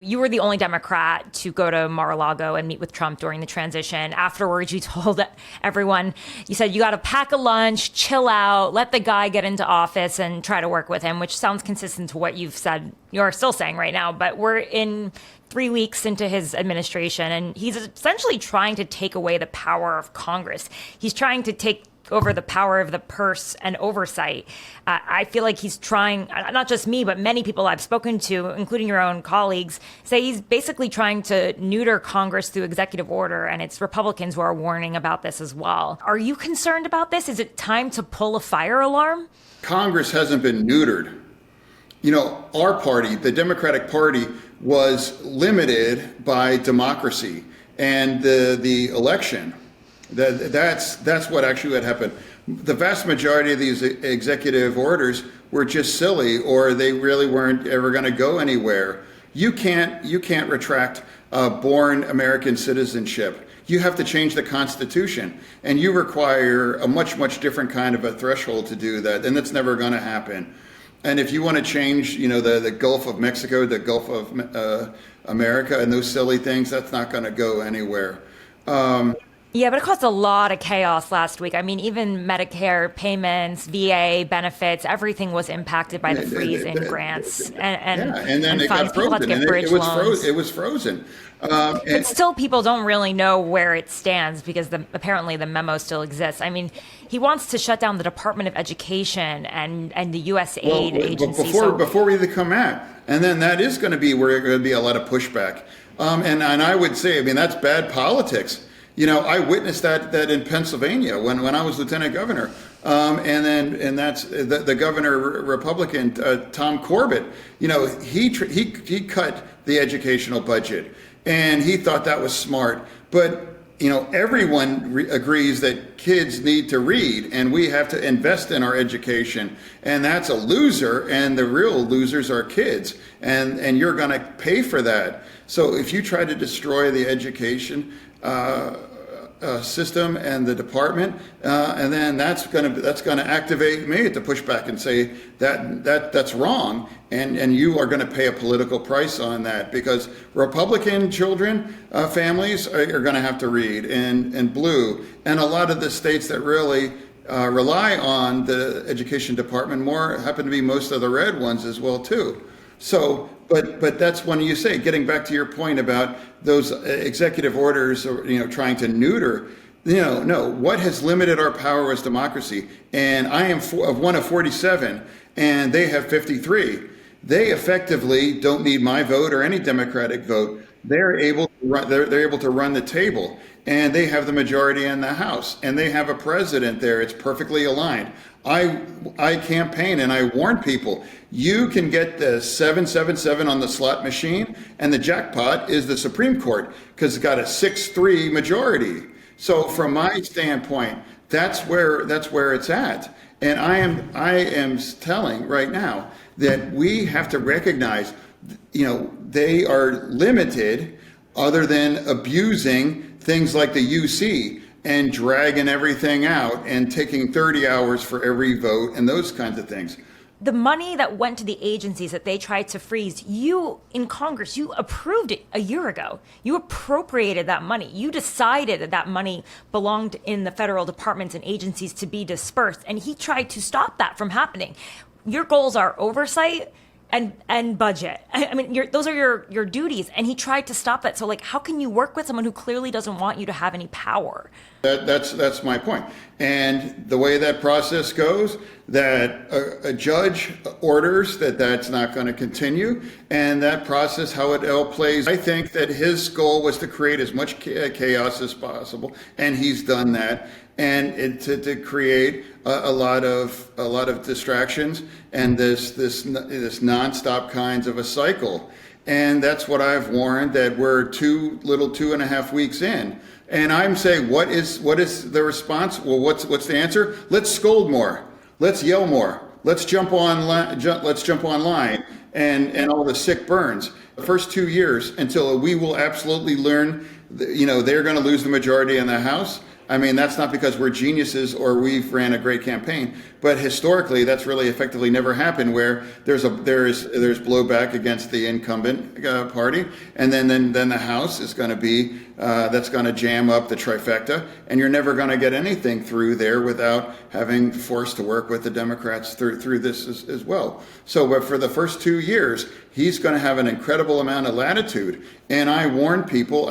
You were the only Democrat to go to Mar-a-Lago and meet with Trump during the transition. Afterwards, you told everyone, you said you got to pack a lunch, chill out, let the guy get into office and try to work with him, which sounds consistent to what you've said, you're still saying right now. But we're in 3 weeks into his administration, and he's essentially trying to take away the power of Congress. He's trying to take over the power of the purse and oversight. I feel like he's trying, not just me, but many people I've spoken to, including your own colleagues, say he's basically trying to neuter Congress through executive order, and it's Republicans who are warning about this as well. Are you concerned about this? Is it time to pull a fire alarm? Congress hasn't been neutered. You know, our party, the Democratic Party, was limited by democracy and the election. That's what actually had happened. The vast majority of these executive orders were just silly, or they really weren't ever going to go anywhere. You can't retract born American citizenship. You have to change the Constitution, and you require a much different kind of a threshold to do that, and that's never going to happen. And if you want to change, the Gulf of Mexico, the Gulf of America, and those silly things, that's not going to go anywhere. Yeah, but it caused a lot of chaos last week. I mean, even Medicare payments, VA benefits, everything was impacted by the freeze in grants and then it funds. got frozen. People had to get bridge loans. It was frozen. But still, people don't really know where it stands because apparently the memo still exists. I mean, he wants to shut down the Department of Education and the U.S. aid agency. Before we come at, and then that is going to be where there's going to be a lot of pushback. And I would say, I mean, that's bad politics. I witnessed that in Pennsylvania when I was lieutenant governor, and that's the governor Republican Tom Corbett. He cut the educational budget, and he thought that was smart. But everyone agrees that kids need to read, and we have to invest in our education, and that's a loser. And the real losers are kids, and you're going to pay for that. So if you try to destroy the education system and the department, and then that's going to activate me to push back and say that's wrong, and you are going to pay a political price on that, because Republican children, families are going to have to read in blue, and a lot of the states that really rely on the education department more happen to be most of the red ones as well too. So, but that's when you say, getting back to your point about those executive orders, or trying to neuter. No. What has limited our power as democracy? And I am one of 47, and they have 53. They effectively don't need my vote or any Democratic vote. They're able to run the table, and they have the majority in the House, and they have a president there. It's perfectly aligned. I campaign and I warn people, you can get the 777 on the slot machine, and the jackpot is the Supreme Court, because it's got a 6-3 majority. So from my standpoint, that's where it's at. And I am telling right now that we have to recognize, they are limited, other than abusing things like the UC and dragging everything out and taking 30 hours for every vote and those kinds of things. The money that went to the agencies that they tried to freeze, you in Congress, you approved it a year ago. You appropriated that money. You decided that money belonged in the federal departments and agencies to be dispersed. And he tried to stop that from happening. Your goals are oversight and budget. I mean, those are your duties. And he tried to stop that. So how can you work with someone who clearly doesn't want you to have any power? That's my point. And the way that process goes, that a judge orders that's not going to continue, and that process, how it all plays. I think that his goal was to create as much chaos as possible, and he's done that. And to create a lot of distractions and this nonstop kinds of a cycle. And that's what I've warned, that we're 2.5 weeks in. And I'm saying, what is the response? Well, what's the answer? Let's scold more. Let's yell more. Let's jump online. And all the sick burns. The first 2 years, until we will absolutely learn, they're going to lose the majority in the House. I mean, that's not because we're geniuses or we've ran a great campaign, But historically, that's really effectively never happened, where there's blowback against the incumbent party, and then the House is going to be that's going to jam up the trifecta, and you're never going to get anything through there without having forced to work with the Democrats through this as well. So, but for the first 2 years, he's going to have an incredible amount of latitude. And I warn people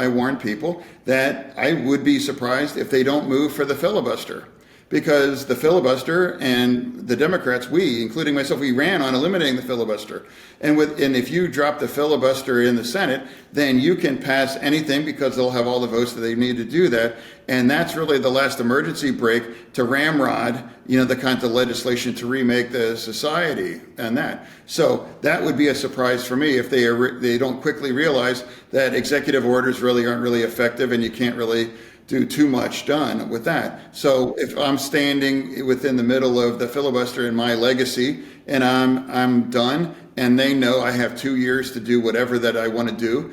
that I would be surprised if they don't move for the filibuster. Because the filibuster and the Democrats, we, including myself, we ran on eliminating the filibuster. And if you drop the filibuster in the Senate, then you can pass anything because they'll have all the votes that they need to do that. And that's really the last emergency brake to ramrod, the kinds of legislation to remake the society and that. So that would be a surprise for me if they don't quickly realize that executive orders really aren't really effective, and you can't really do too much done with that. So if I'm standing within the middle of the filibuster in my legacy, and I'm done, and they know I have 2 years to do whatever that I want to do,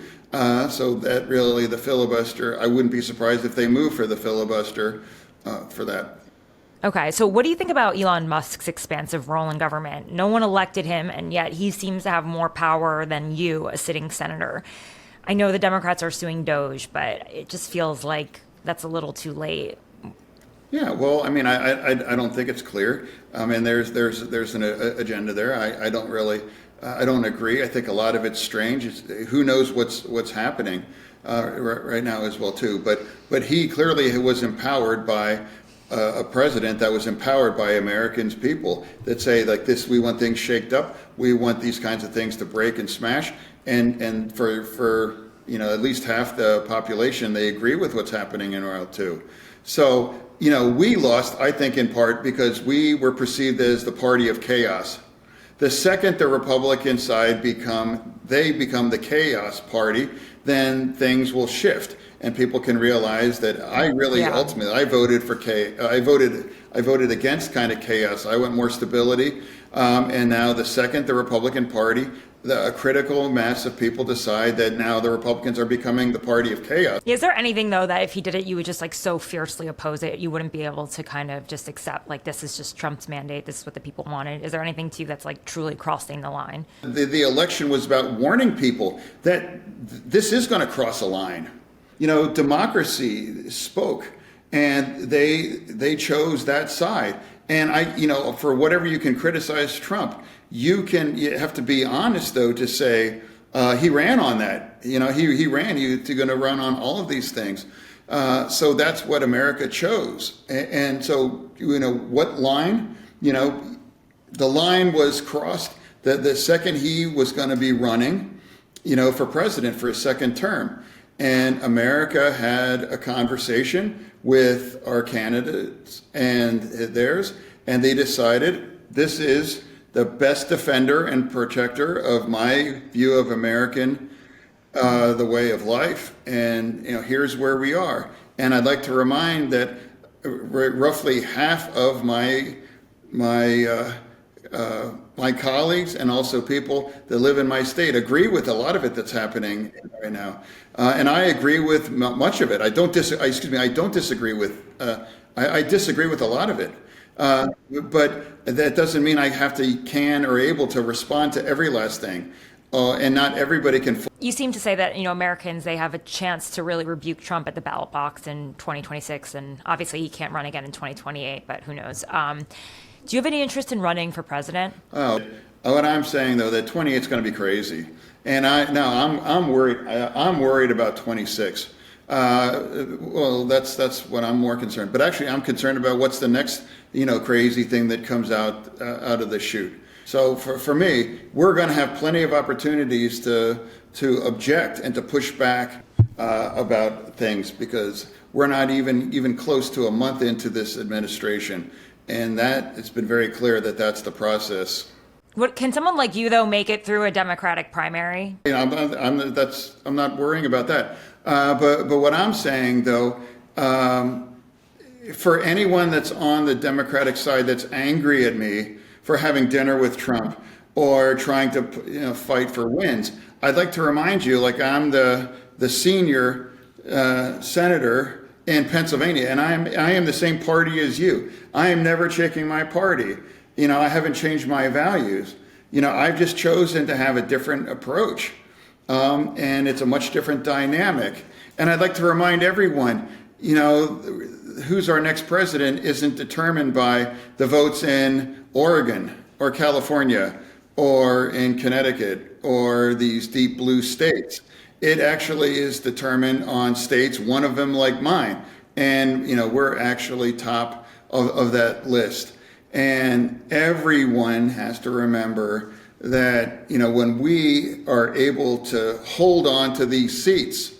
so that really the filibuster, I wouldn't be surprised if they move for the filibuster for that. Okay, so what do you think about Elon Musk's expansive role in government? No one elected him, and yet he seems to have more power than you, a sitting senator. I know the Democrats are suing Doge, but it just feels like that's a little too late. Yeah, well, I mean, I don't think it's clear. I mean, there's an agenda there. I don't really, I don't agree. I think a lot of it's strange. Who knows what's happening right now as well too. But he clearly was empowered by a president that was empowered by Americans, people that say like this: we want things shaked up. We want these kinds of things to break and smash. And for at least half the population, they agree with what's happening in World too. So, we lost, I think, in part because we were perceived as the party of chaos. The second the Republican side become the chaos party, then things will shift, and people can realize that I really ultimately I voted for I voted against kind of chaos. I want more stability, and now the second the Republican Party, a critical mass of people decide that now the Republicans are becoming the party of chaos. Is there anything, though, that if he did it, you would just so fiercely oppose it, you wouldn't be able to kind of just accept, this is just Trump's mandate, this is what the people wanted? Is there anything to you that's truly crossing the line? The election was about warning people that this is going to cross a line. Democracy spoke, and they chose that side. And for whatever you can criticize Trump, you have to be honest, though, to say he ran on that. He ran. You're going to run on all of these things. So that's what America chose. And so, what line? The line was crossed the second he was going to be running, for president for a second term. And America had a conversation with our candidates and theirs, and they decided this is the best defender and protector of my view of American, the way of life. And, here's where we are. And I'd like to remind that roughly half of my colleagues and also people that live in my state agree with a lot of it that's happening right now. And I agree with much of it. I don't disagree with, I disagree with a lot of it. But that doesn't mean I can or able to respond to every last thing. And not everybody can. You seem to say that, Americans, they have a chance to really rebuke Trump at the ballot box in 2026. And obviously he can't run again in 2028, but who knows? Do you have any interest in running for president? Oh, what I'm saying, though, that 28 is going to be crazy. And I'm worried. I'm worried about 26. Well, that's what I'm more concerned. But actually, I'm concerned about what's the next, crazy thing that comes out of the chute. So for me, we're going to have plenty of opportunities to object and to push back about things, because we're not even close to a month into this administration, and that it's been very clear that that's the process. What can someone like you, though, make it through a Democratic primary? I'm not worrying about that. But what I'm saying, though, for anyone that's on the Democratic side that's angry at me for having dinner with Trump or trying to fight for wins, I'd like to remind you, I'm the senior senator in Pennsylvania, and I am the same party as you. I am never checking my party. I haven't changed my values. I've just chosen to have a different approach, and it's a much different dynamic. And I'd like to remind everyone, who's our next president isn't determined by the votes in Oregon or California or in Connecticut or these deep blue states. It actually is determined on states, one of them like mine. And, we're actually top of that list. And everyone has to remember that, when we are able to hold on to these seats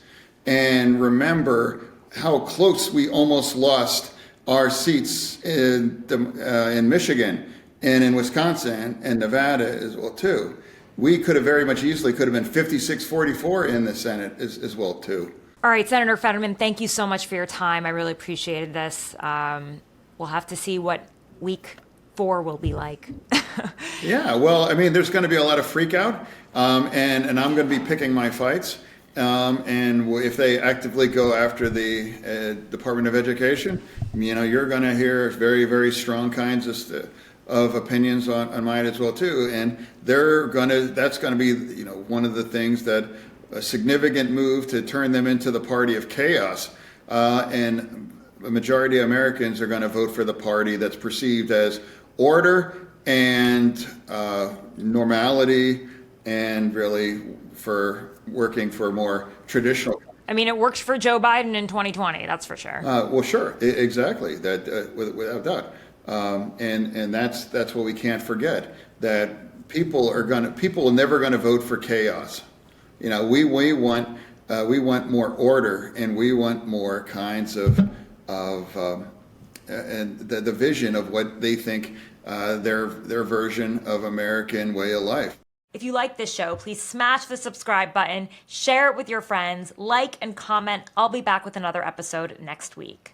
and remember how close we almost lost our seats in Michigan and in Wisconsin and Nevada as well, too. We could have very much easily could have been 56-44 in the Senate as well, too. All right, Senator Fetterman, thank you so much for your time. I really appreciated this. We'll have to see what week 4 will be like. Yeah, well, there's going to be a lot of freak out, and I'm going to be picking my fights. And if they actively go after the Department of Education, you're going to hear very, very strong kinds of opinions on mine as well too. And that's going to be, one of the things that a significant move to turn them into the party of chaos. And the majority of Americans are going to vote for the party that's perceived as order and normality, and really for working for more traditional. It worked for Joe Biden in 2020, that's for sure. Well, sure, exactly. That without doubt, and that's what we can't forget. That people are never going to vote for chaos. We want more order, and we want more kinds of and the vision of what they think their version of American way of life. If you like this show, please smash the subscribe button, share it with your friends, like and comment. I'll be back with another episode next week.